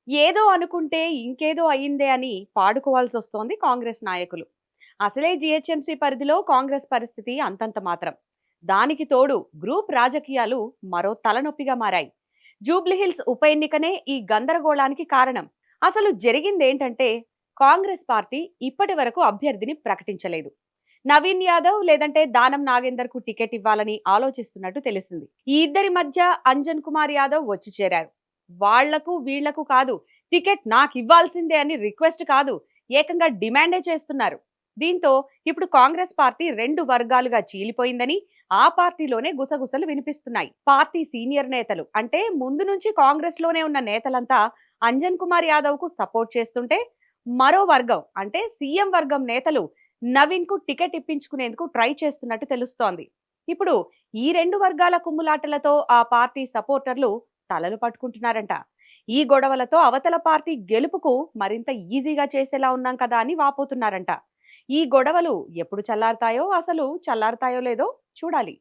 ఏదో అనుకుంటే ఇంకేదో అయిందే అని పాడుకోవాల్సొస్తోంది కాంగ్రెస్ నాయకులు. అసలే జీహెచ్ఎంసీ పరిధిలో కాంగ్రెస్ పరిస్థితి అంతంత మాత్రం. దానికి తోడు గ్రూప్ రాజకీయాలు మరో తలనొప్పిగా మారాయి. జూబ్లీహిల్స్ ఉప ఎన్నికనే ఈ గందరగోళానికి కారణం. అసలు జరిగిందేంటంటే కాంగ్రెస్ పార్టీ ఇప్పటి వరకు అభ్యర్థిని ప్రకటించలేదు. నవీన్ యాదవ్ లేదంటే దానం నాగేందర్ కు టికెట్ ఇవ్వాలని ఆలోచిస్తున్నట్టు తెలిసింది. ఈ ఇద్దరి మధ్య అంజన్ కుమార్ యాదవ్ వచ్చి చేరారు. వాళ్లకు వీళ్లకు కాదు, టికెట్ నాకు ఇవ్వాల్సిందే అని రిక్వెస్ట్ కాదు, ఏకంగా డిమాండే చేస్తున్నారు. దీంతో ఇప్పుడు కాంగ్రెస్ పార్టీ రెండు వర్గాలుగా చీలిపోయిందని ఆ పార్టీలోనే గుసగుసలు వినిపిస్తున్నాయి. పార్టీ సీనియర్ నేతలు అంటే ముందు నుంచి కాంగ్రెస్ లోనే ఉన్న నేతలంతా అంజన్ కుమార్ యాదవ్ కు సపోర్ట్ చేస్తుంటే, మరో వర్గం అంటే సీఎం వర్గం నేతలు నవీన్ కు టికెట్ ఇప్పించుకునేందుకు ట్రై చేస్తున్నట్టు తెలుస్తోంది. ఇప్పుడు ఈ రెండు వర్గాల కుమ్ములాటలతో ఆ పార్టీ సపోర్టర్లు తలలు పట్టుకుంటున్నారంట. ఈ గొడవలతో అవతల పార్టీ గెలుపుకు మరింత ఈజీగా చేసేలా ఉన్నాం కదా అని వాపోతున్నారంట. ఈ గొడవలు ఎప్పుడు చల్లారుతాయో, అసలు చల్లారుతాయో లేదో చూడాలి.